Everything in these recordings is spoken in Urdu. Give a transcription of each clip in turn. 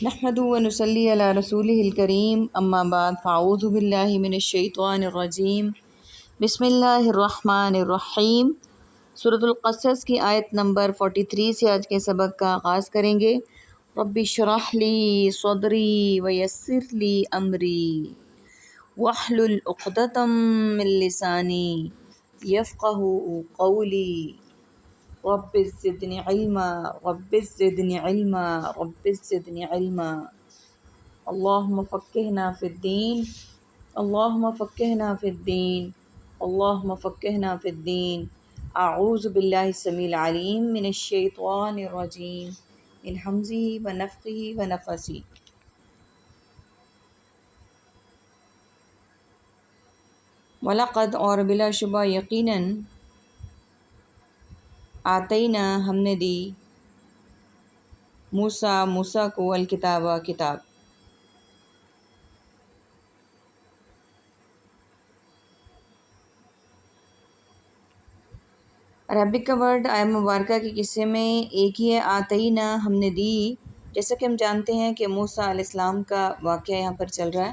نحمد و نصلی علی رسولہ الکریم اما بعد فاعوذ باللہ من الشیطان الرجیم بسم اللہ الرحمن الرحیم۔ سورۃ القصص کی آیت نمبر 43 سے آج کے سبق کا آغاز کریں گے۔ رب اشرح لی صدری ویسر لی امری واحلل عقدۃ من لسانی یفقہوا قولی رب زدنی علما رب زدنی علما رب زدنی علما۔ اللہم فقہنا فی الدین اللہم فقہنا فی الدین اللہم فقہنا فی الدین۔ اعوذ باللہ السمیع العلیم من الشیطان الرجیم من ہمزہ ونفخہ ونفثہ۔ وَلَقَدْ اور بلا شبہ یقیناً آتینا ہم نے دی موسیٰ کو الکتاب کتاب۔ عربک کا ورڈ آیت مبارکہ کے قصے میں ایک ہی ہے، آتینا ہم نے دی۔ جیسا کہ ہم جانتے ہیں کہ موسیٰ علیہ السلام کا واقعہ یہاں پر چل رہا ہے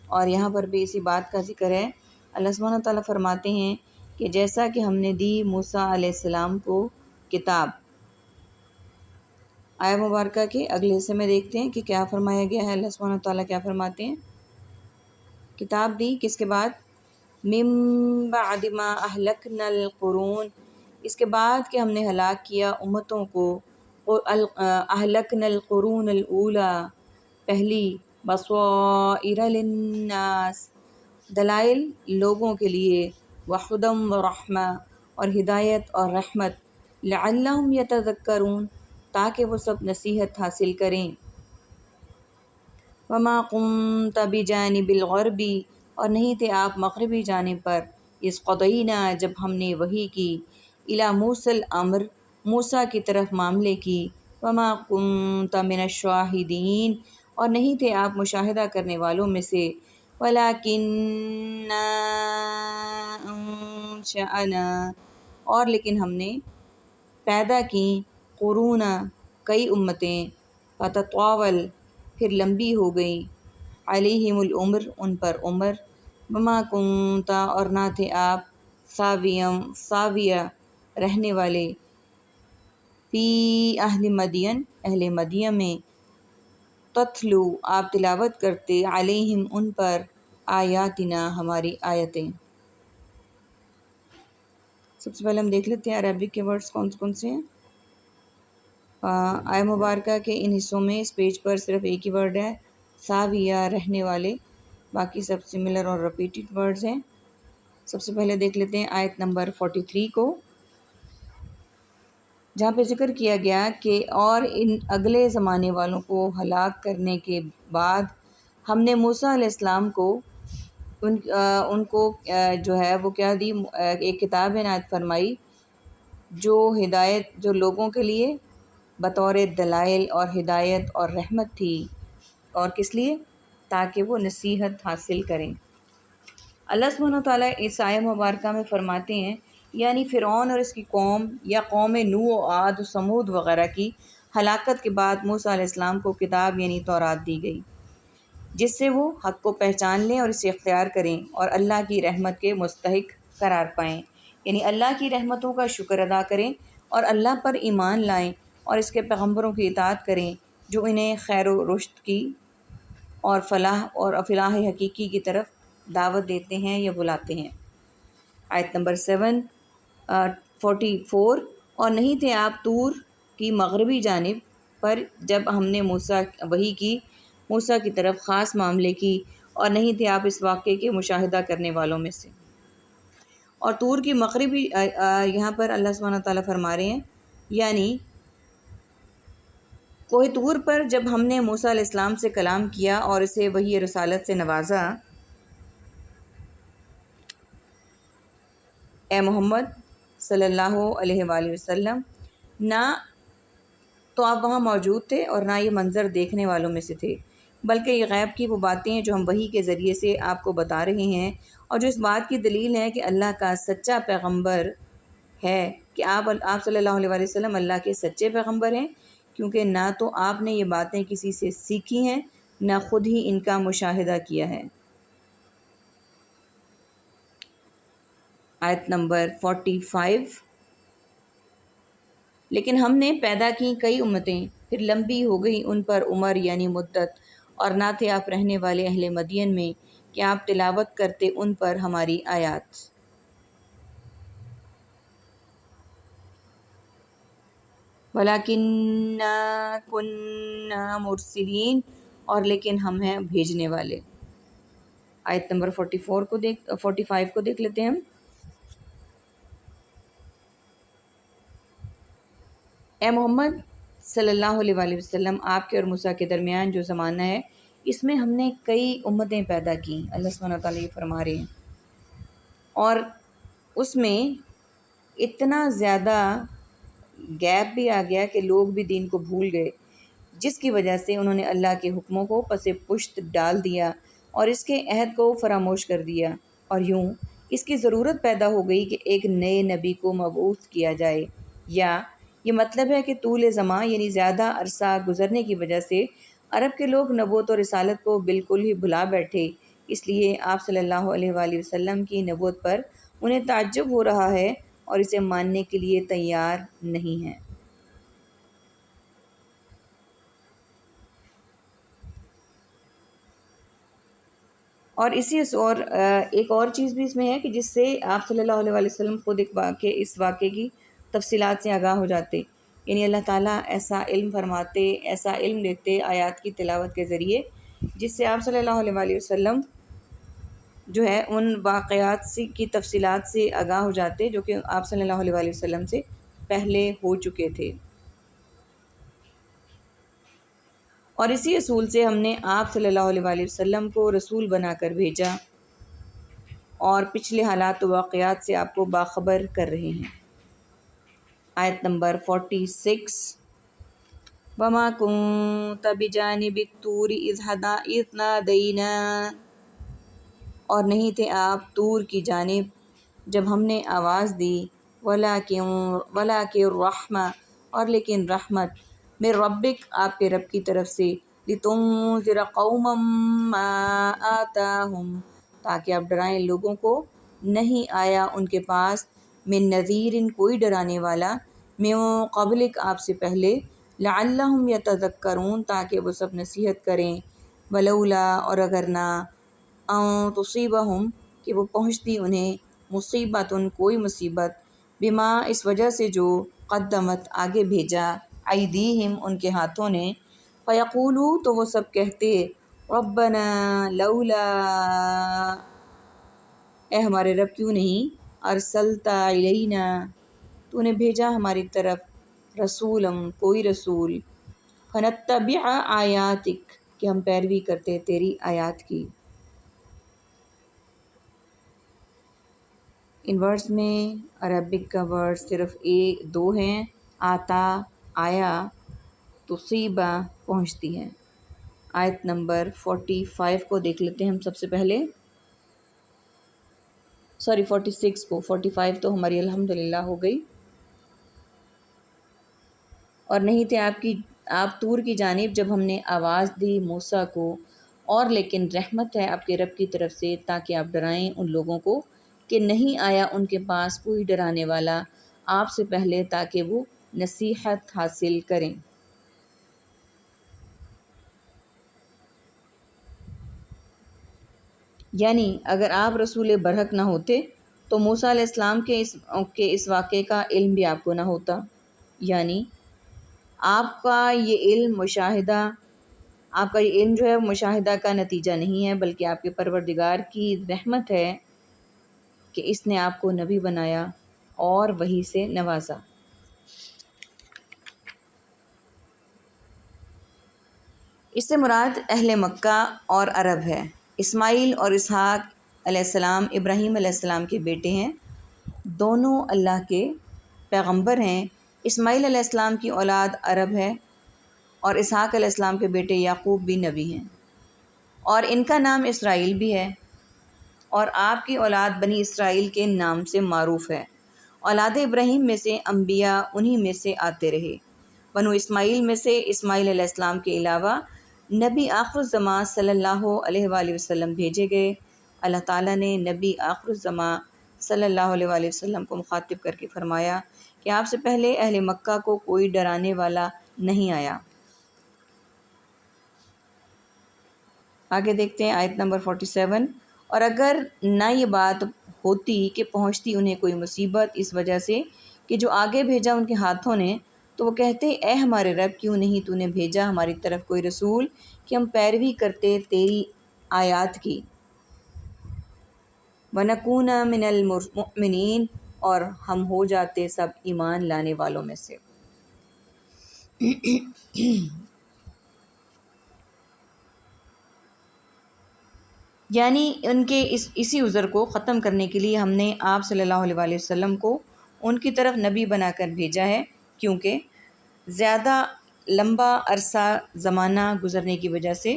اور یہاں پر بھی اسی بات کا ذکر ہے۔ اللہ سبحانہ و تعالیٰ فرماتے ہیں کہ جیسا کہ ہم نے دی موسیٰ علیہ السلام کو کتاب۔ آیت مبارکہ کے اگلے حصے میں دیکھتے ہیں کہ کیا فرمایا گیا ہے۔ اللہ سبحانہ و تعالیٰ کیا فرماتے ہیں؟ کتاب دی کس کے بعد؟ من بعد ما اہلکنا القرون، اس کے بعد کہ ہم نے ہلاک کیا امتوں کو۔ اہلکنا القرون الاولی، پہلی، بصائر للناس، دلائل لوگوں کے لیے، وہدی ورحمہ، اور ہدایت اور رحمت، لعلہم یتذکرون، تاکہ وہ سب نصیحت حاصل کریں۔ وما كنت بجانب الغربی، اور نہیں تھے آپ مغربی جانب پر، اذ قضینا، جب ہم نے وحی کی، الی موسیٰ الامر، موسیٰ کی طرف معاملے کی، وما كنت من الشاہدین، اور نہیں تھے آپ مشاہدہ کرنے والوں میں سے، ولکننا انشأنا، اور لیکن ہم نے پیدا کی، قرون، کئی امتیں، فتطاول، پھر لمبی ہو گئی، علیہم العمر، ان پر عمر، وما کنت، اور نہ تھے آپ، ثاویہ، رہنے والے، فی اہل مدین، اہل مدین میں، تتلو، آپ تلاوت کرتے، علیہم، ان پر، آیاتنا، ہماری آیتیں۔ سب سے پہلے ہم دیکھ لیتے ہیں عربک کے ورڈز کون کون سے ہیں۔ آیت مبارکہ کے ان حصوں میں اس پیج پر صرف ایک ہی ورڈ ہے، ثاویہ، رہنے والے، باقی سب سملر اور ریپیٹڈ ورڈز ہیں۔ سب سے پہلے دیکھ لیتے ہیں آیت نمبر 43 کو، جہاں پہ ذکر کیا گیا کہ اور ان اگلے زمانے والوں کو ہلاک کرنے کے بعد ہم نے موسیٰ علیہ السلام کو ان کو جو ہے وہ کیا دی، ایک کتاب عنایت فرمائی جو ہدایت، جو لوگوں کے لیے بطور دلائل اور ہدایت اور رحمت تھی، اور کس لیے؟ تاکہ وہ نصیحت حاصل کریں۔ اللہ سبحانہ و تعالیٰ اس آیت مبارکہ میں فرماتے ہیں یعنی فرعون اور اس کی قوم یا قوم نوح و عاد و ثمود وغیرہ کی ہلاکت کے بعد موسیٰ علیہ السلام کو کتاب یعنی تورات دی گئی، جس سے وہ حق کو پہچان لیں اور اسے اختیار کریں اور اللہ کی رحمت کے مستحق قرار پائیں، یعنی اللہ کی رحمتوں کا شکر ادا کریں اور اللہ پر ایمان لائیں اور اس کے پیغمبروں کی اطاعت کریں جو انہیں خیر و رشد کی اور فلاح حقیقی کی طرف دعوت دیتے ہیں یا بلاتے ہیں۔ آیت نمبر 44، اور نہیں تھے آپ طور کی مغربی جانب پر جب ہم نے وحی کی موسیٰ کی طرف خاص معاملے کی، اور نہیں تھے آپ اس واقعے کے مشاہدہ کرنے والوں میں سے۔ اور طور کی مغربی یہاں پر اللہ سبحانہ تعالیٰ فرما رہے ہیں یعنی کوہ طور پر جب ہم نے موسیٰ علیہ السلام سے کلام کیا اور اسے وحی رسالت سے نوازا، اے محمد صلی اللہ علیہ وآلہ وسلم، نہ تو آپ وہاں موجود تھے اور نہ یہ منظر دیکھنے والوں میں سے تھے، بلکہ یہ غیب کی وہ باتیں ہیں جو ہم وحی کے ذریعے سے آپ کو بتا رہے ہیں، اور جو اس بات کی دلیل ہے کہ اللہ کا سچا پیغمبر ہے، کہ آپ صلی اللہ علیہ وآلہ وسلم اللہ کے سچے پیغمبر ہیں، کیونکہ نہ تو آپ نے یہ باتیں کسی سے سیکھی ہیں نہ خود ہی ان کا مشاہدہ کیا ہے۔ آیت نمبر 45۔ لیکن ہم نے پیدا کی کئی امتیں، پھر لمبی ہو گئی ان پر عمر یعنی مدت، اور نہ تھے آپ رہنے والے اہل مدین میں کہ آپ تلاوت کرتے ان پر ہماری آیات۔ وَلَكِنَّا كُنَّا مُرْسِلِينَ، اور لیکن ہم ہیں بھیجنے والے۔ آیت نمبر 45 کو دیکھ لیتے ہیں ہم۔ اے محمد صلی اللہ علیہ وآلہ وسلم، آپ کے اور موسیٰ کے درمیان جو زمانہ ہے اس میں ہم نے کئی امتیں پیدا کیں، اللہ سبحانہ وتعالیٰ یہ فرما رہے ہیں، اور اس میں اتنا زیادہ گیپ بھی آ گیا کہ لوگ بھی دین کو بھول گئے، جس کی وجہ سے انہوں نے اللہ کے حکموں کو پس پشت ڈال دیا اور اس کے عہد کو فراموش کر دیا، اور یوں اس کی ضرورت پیدا ہو گئی کہ ایک نئے نبی کو مبعوث کیا جائے، یا یہ مطلب ہے کہ طول زمان یعنی زیادہ عرصہ گزرنے کی وجہ سے عرب کے لوگ نبوت اور رسالت کو بالکل ہی بھلا بیٹھے، اس لیے آپ صلی اللہ علیہ وآلہ وسلم کی نبوت پر انہیں تعجب ہو رہا ہے اور اسے ماننے کے لیے تیار نہیں ہیں۔ اور ایک اور چیز بھی اس میں ہے کہ جس سے آپ صلی اللہ علیہ وآلہ وسلم خود اس واقعے کی تفصیلات سے آگاہ ہو جاتے، یعنی اللہ تعالیٰ ایسا علم فرماتے، ایسا علم دیتے آیات کی تلاوت کے ذریعے، جس سے آپ صلی اللہ علیہ وآلہ وسلم جو ہے ان واقعات کی تفصیلات سے آگاہ ہو جاتے جو کہ آپ صلی اللہ علیہ وآلہ وسلم سے پہلے ہو چکے تھے۔ اور اسی اصول سے ہم نے آپ صلی اللہ علیہ وآلہ وسلم کو رسول بنا کر بھیجا اور پچھلے حالات و واقعات سے آپ کو باخبر کر رہے ہیں۔ آیت نمبر 46۔ وَمَا كُنْتَ بِجَانِبِ الطُّورِ إِذْ نَادَيْنَا، اور نہیں تھے آپ طور کی جانب جب ہم نے آواز دی، وَلَٰكِن الرَّحْمَةُ، اور لیکن رحمت، من ربک، آپ کے رب کی طرف سے، لِتُنذِرَ قَوْمًا مَّا آتَاهُمْ، تاکہ آپ ڈرائیں لوگوں کو نہیں آیا ان کے پاس، من نذیر، کوئی ڈرانے والا، من قبلک، آپ سے پہلے، لعلہم یتذکرون، تاکہ وہ سب نصیحت کریں، ولولا، اور اگر نہ، ان تصیبہم، کہ وہ پہنچتی انہیں، مصیبت، کوئی مصیبت، بما، اس وجہ سے جو، قدمت، آگے بھیجا، ایدیہم، ان کے ہاتھوں نے، فیقولو، تو وہ سب کہتے، ربنا لولا، اے ہمارے رب کیوں نہیں، ارسلتا الینا، تو نے بھیجا ہماری طرف، رسولم، کوئی رسول، فنتبع آیاتک، کہ ہم پیروی کرتے تیری آیات کی۔ ان ورڈز میں عربک کا ورڈ صرف دو ہیں، آتا، آیا، تصیبہ، پہنچتی ہے۔ آیت نمبر 45 کو دیکھ لیتے ہیں ہم سب سے پہلے، 46 کو، 45 تو ہماری الحمدللہ ہو گئی۔ اور نہیں تھے آپ طور کی جانب جب ہم نے آواز دی موسیٰ کو، اور لیکن رحمت ہے آپ کے رب کی طرف سے، تاکہ آپ ڈرائیں ان لوگوں کو کہ نہیں آیا ان کے پاس کوئی ڈرانے والا آپ سے پہلے، تاکہ وہ نصیحت حاصل کریں۔ یعنی اگر آپ رسول برحق نہ ہوتے تو موسیٰ علیہ السلام کے اس واقعے کا علم بھی آپ کو نہ ہوتا، یعنی آپ کا یہ علم جو ہے مشاہدہ کا نتیجہ نہیں ہے، بلکہ آپ کے پروردگار کی رحمت ہے کہ اس نے آپ کو نبی بنایا اور وحی سے نوازا۔ اس سے مراد اہل مکہ اور عرب ہے۔ اسماعیل اور اسحاق علیہ السلام ابراہیم علیہ السلام کے بیٹے ہیں، دونوں اللہ کے پیغمبر ہیں۔ اسماعیل علیہ السلام کی اولاد عرب ہے اور اسحاق علیہ السلام کے بیٹے یعقوب بھی نبی ہیں، اور ان کا نام اسرائیل بھی ہے، اور آپ کی اولاد بنی اسرائیل کے نام سے معروف ہے۔ اولاد ابراہیم میں سے انبیاء انہی میں سے آتے رہے۔ بنو اسماعیل میں سے اسماعیل علیہ السلام کے علاوہ نبی آخر الزماں صلی اللہ علیہ وآلہ وسلم بھیجے گئے۔ اللہ تعالیٰ نے نبی آخر الزماں صلی اللہ علیہ وآلہ وسلم کو مخاطب کر کے فرمایا کہ آپ سے پہلے اہل مکہ کو کوئی ڈرانے والا نہیں آیا۔ آگے دیکھتے ہیں آیت نمبر 47۔ اور اگر نہ یہ بات ہوتی کہ پہنچتی انہیں کوئی مصیبت اس وجہ سے کہ جو آگے بھیجا ان کے ہاتھوں نے، تو وہ کہتے اے ہمارے رب، کیوں نہیں تو نے بھیجا ہماری طرف کوئی رسول کہ ہم پیروی کرتے تیری آیات کی، وَنَكُونَ مِنَ الْمُؤْمِنِينَ، اور ہم ہو جاتے سب ایمان لانے والوں میں سے۔ یعنی ان کے اسی عذر کو ختم کرنے کے لیے ہم نے آپ صلی اللہ علیہ وآلہ وسلم کو ان کی طرف نبی بنا کر بھیجا ہے، کیونکہ زیادہ لمبا عرصہ زمانہ گزرنے کی وجہ سے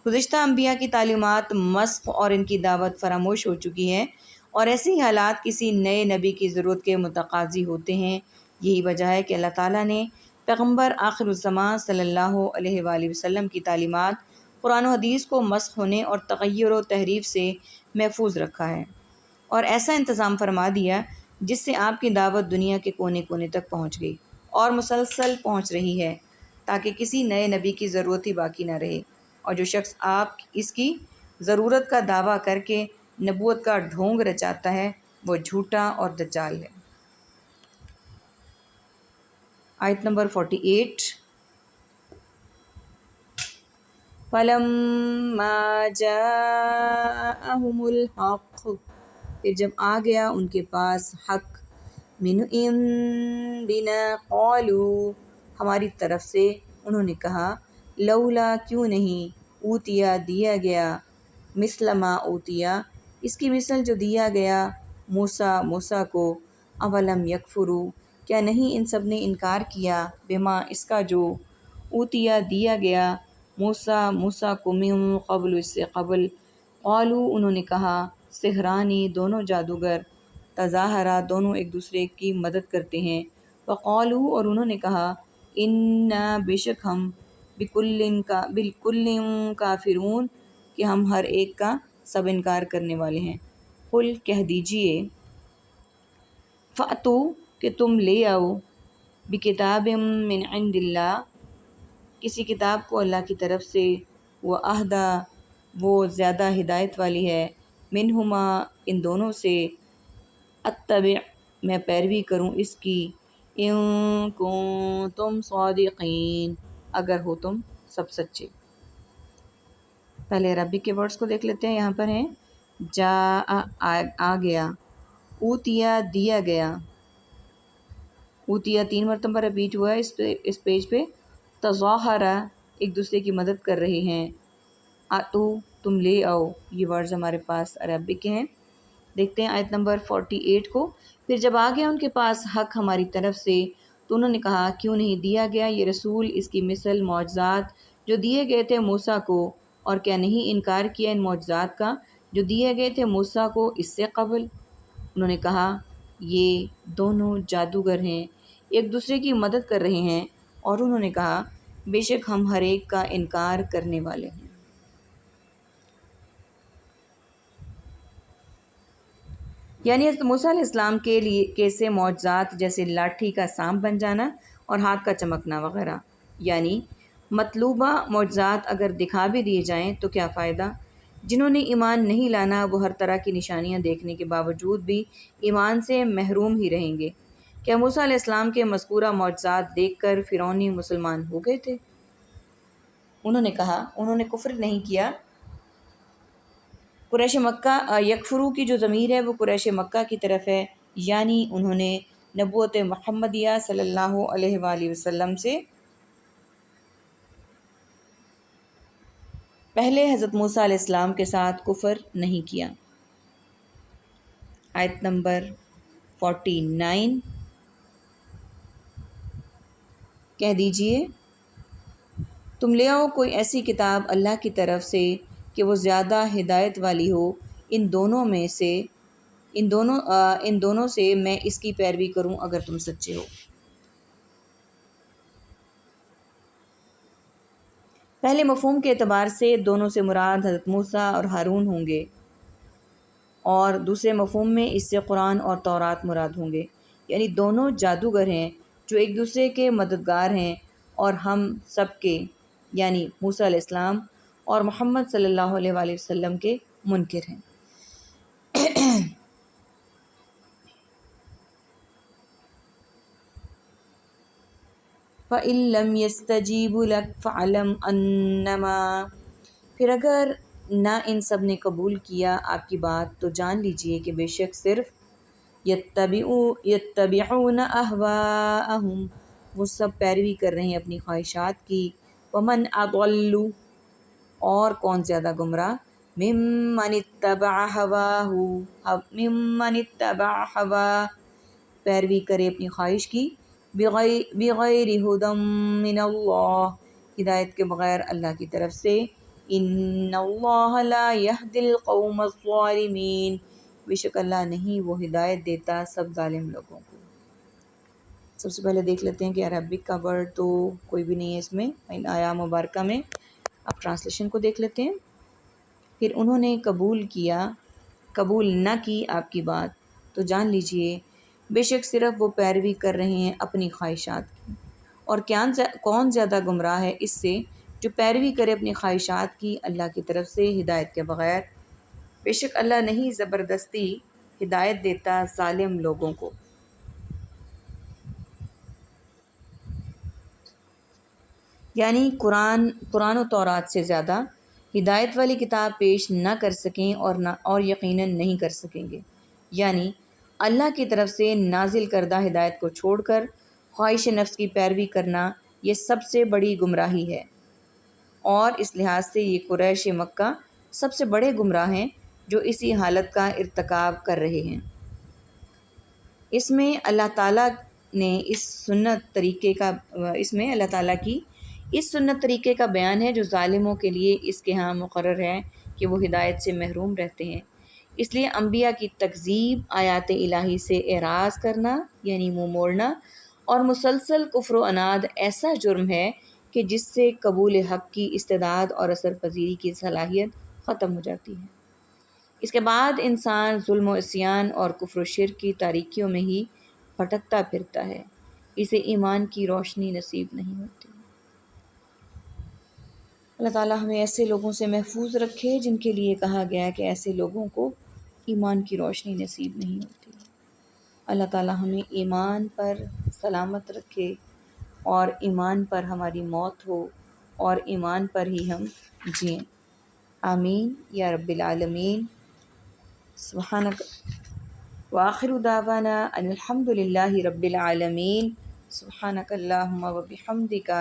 گزشتہ انبیاء کی تعلیمات مسخ اور ان کی دعوت فراموش ہو چکی ہے، اور ایسے ہی حالات کسی نئے نبی کی ضرورت کے متقاضی ہوتے ہیں۔ یہی وجہ ہے کہ اللہ تعالیٰ نے پیغمبر آخر الزماں صلی اللہ علیہ وآلہ وسلم کی تعلیمات قرآن و حدیث کو مسخ ہونے اور تغیر و تحریف سے محفوظ رکھا ہے، اور ایسا انتظام فرما دیا جس سے آپ کی دعوت دنیا کے کونے کونے تک پہنچ گئی اور مسلسل پہنچ رہی ہے، تاکہ کسی نئے نبی کی ضرورت ہی باقی نہ رہے، اور جو شخص آپ اس کی ضرورت کا دعویٰ کر کے نبوت کا ڈھونگ رچاتا ہے وہ جھوٹا اور دجال ہے۔ آیت نمبر 48۔ فَلَمَّا جَاءَهُمُ الْحَقُّ، پھر جب آ گیا ان کے پاس حق، مِنْ عِنْدِنَا قَالُوا، ہماری طرف سے انہوں نے کہا، لولا کیوں نہیں، اوتیا دیا گیا، مثل ما اوتیا اس کی مثل جو دیا گیا موسیٰ کو، اولم یکفروا کیا نہیں ان سب نے انکار کیا، بما اس کا جو اوتیا دیا گیا موسیٰ کو، من قبل اس سے قبل، قالوا انہوں نے کہا، سحرانی دونوں جادوگر، تظاہرا دونوں ایک دوسرے کی مدد کرتے ہیں، وقالوا اور انہوں نے کہا، انا بے شک ہم بالکل کافرون کہ ہم ہر ایک کا سب انکار کرنے والے ہیں۔ قل کہہ دیجئے، فأتو کہ تم لے آؤ، بکتاب من عند اللہ کسی کتاب کو اللہ کی طرف سے، وہ اہدیٰ وہ زیادہ ہدایت والی ہے، منہما ان دونوں سے، اتبع میں پیروی کروں اس کی، ان کنتم صادقین اگر ہو تم سب سچے۔ پہلے عربی کے ورڈز کو دیکھ لیتے ہیں۔ یہاں پر ہیں جا آ گیا، اوتیا دیا گیا، اوتیا 3 مرتبہ رپیٹ ہوا ہے اس پیج پہ، تظاہرا ایک دوسرے کی مدد کر رہے ہیں، اتو تم لے آؤ، یہ ورڈز ہمارے پاس عربی کے ہیں۔ دیکھتے ہیں آیت نمبر 48 کو۔ پھر جب آ گیا ان کے پاس حق ہماری طرف سے، تو انہوں نے کہا، کیوں نہیں دیا گیا یہ رسول اس کی مثل معجزات جو دیے گئے تھے موسیٰ کو، اور کیا نہیں انکار کیا ان معجزات کا جو دیے گئے تھے موسیٰ کو اس سے قبل۔ انہوں نے کہا یہ دونوں جادوگر ہیں، ایک دوسرے کی مدد کر رہے ہیں، اور انہوں نے کہا بے شک ہم ہر ایک کا انکار کرنے والے ہیں۔ یعنی حضرت موسیٰ علیہ السلام کے لیے کیسے معجزات جیسے لاٹھی کا سانپ بن جانا اور ہاتھ کا چمکنا وغیرہ، یعنی مطلوبہ معجزات اگر دکھا بھی دیے جائیں تو کیا فائدہ، جنہوں نے ایمان نہیں لانا وہ ہر طرح کی نشانیاں دیکھنے کے باوجود بھی ایمان سے محروم ہی رہیں گے۔ کیا موسیٰ علیہ السلام کے مذکورہ معجزات دیکھ کر فرعونی مسلمان ہو گئے تھے؟ انہوں نے کہا انہوں نے کفر نہیں کیا۔ قریش مکہ یکفرو کی جو ضمیر ہے وہ قریش مکہ کی طرف ہے، یعنی انہوں نے نبوت محمدیہ صلی اللہ علیہ وآلہ وسلم سے پہلے حضرت موسیٰ علیہ السلام کے ساتھ کفر نہیں کیا۔ آیت نمبر 49۔ کہہ دیجئے تم لے آؤ کوئی ایسی کتاب اللہ کی طرف سے کہ وہ زیادہ ہدایت والی ہو، ان دونوں سے میں اس کی پیروی کروں اگر تم سچے ہو۔ پہلے مفہوم کے اعتبار سے دونوں سے مراد حضرت موسیٰ اور ہارون ہوں گے، اور دوسرے مفہوم میں اس سے قرآن اور تورات مراد ہوں گے، یعنی دونوں جادوگر ہیں جو ایک دوسرے کے مددگار ہیں اور ہم سب کے، یعنی موسیٰ علیہ السلام اور محمد صلی اللہ علیہ وآلہ وسلم کے منکر ہیں۔ فَإِن لَّمْ يَسْتَجِيبُوا لَكَ فَاعْلَمْ أَنَّمَا، پھر اگر نہ ان سب نے قبول کیا آپ کی بات تو جان لیجئے کہ بے شک صرف یتبعون اہواءہم، وہ سب پیروی کر رہے ہیں اپنی خواہشات کی، ومن اضل، اور کون زیادہ گمراہ، ممن اتبع ہوا، پیروی کرے اپنی خواہش کی، بغیر ہدی من اللہ، ہدایت کے بغیر اللہ کی طرف سے، ان اللہ لا یہدی القوم الظالمین، بے شک اللہ نہیں وہ ہدایت دیتا سب ظالم لوگوں کو۔ سب سے پہلے دیکھ لیتے ہیں کہ عربک کا ورڈ تو کوئی بھی نہیں ہے اس میں، ان آیا مبارکہ میں۔ اب ٹرانسلیشن کو دیکھ لیتے ہیں۔ پھر انہوں نے قبول نہ کی آپ کی بات تو جان لیجئے بے شک صرف وہ پیروی کر رہے ہیں اپنی خواہشات کی، اور کون زیادہ گمراہ ہے اس سے جو پیروی کرے اپنی خواہشات کی اللہ کی طرف سے ہدایت کے بغیر، بے شک اللہ نہیں زبردستی ہدایت دیتا ظالم لوگوں کو۔ یعنی قرآن و تورات سے زیادہ ہدایت والی کتاب پیش نہ کر سکیں اور یقیناً نہیں کر سکیں گے، یعنی اللہ کی طرف سے نازل کردہ ہدایت کو چھوڑ کر خواہش نفس کی پیروی کرنا یہ سب سے بڑی گمراہی ہے، اور اس لحاظ سے یہ قریش مکہ سب سے بڑے گمراہ ہیں جو اسی حالت کا ارتکاب کر رہے ہیں۔ اس میں اللہ تعالیٰ کی اس سنت طریقے کا بیان ہے جو ظالموں کے لیے اس کے ہاں مقرر ہے کہ وہ ہدایت سے محروم رہتے ہیں۔ اس لیے انبیاء کی تکذیب، آیات الہی سے اعراض کرنا یعنی منہ موڑنا، اور مسلسل کفر و عناد ایسا جرم ہے کہ جس سے قبول حق کی استعداد اور اثر پذیری کی صلاحیت ختم ہو جاتی ہے۔ اس کے بعد انسان ظلم و عصیان اور کفر و شرک کی تاریکیوں میں ہی بھٹکتا پھرتا ہے، اسے ایمان کی روشنی نصیب نہیں ہوتی۔ اللہ تعالیٰ ہمیں ایسے لوگوں سے محفوظ رکھے جن کے لیے کہا گیا ہے کہ ایسے لوگوں کو ایمان کی روشنی نصیب نہیں ہوتی۔ اللہ تعالیٰ ہمیں ایمان پر سلامت رکھے اور ایمان پر ہماری موت ہو اور ایمان پر ہی ہم جئیں، آمین یا رب العالمین۔ سبحانک وآخر دعوانا ان الحمد للہ رب العالمین۔ سبحانک اللہم وبحمدک،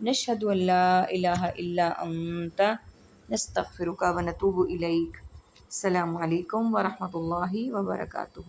نشہد ان لا الہ الا انت، نستغفرک ونتوب الیک۔ السلام علیکم ورحمۃ اللہ وبرکاتہ۔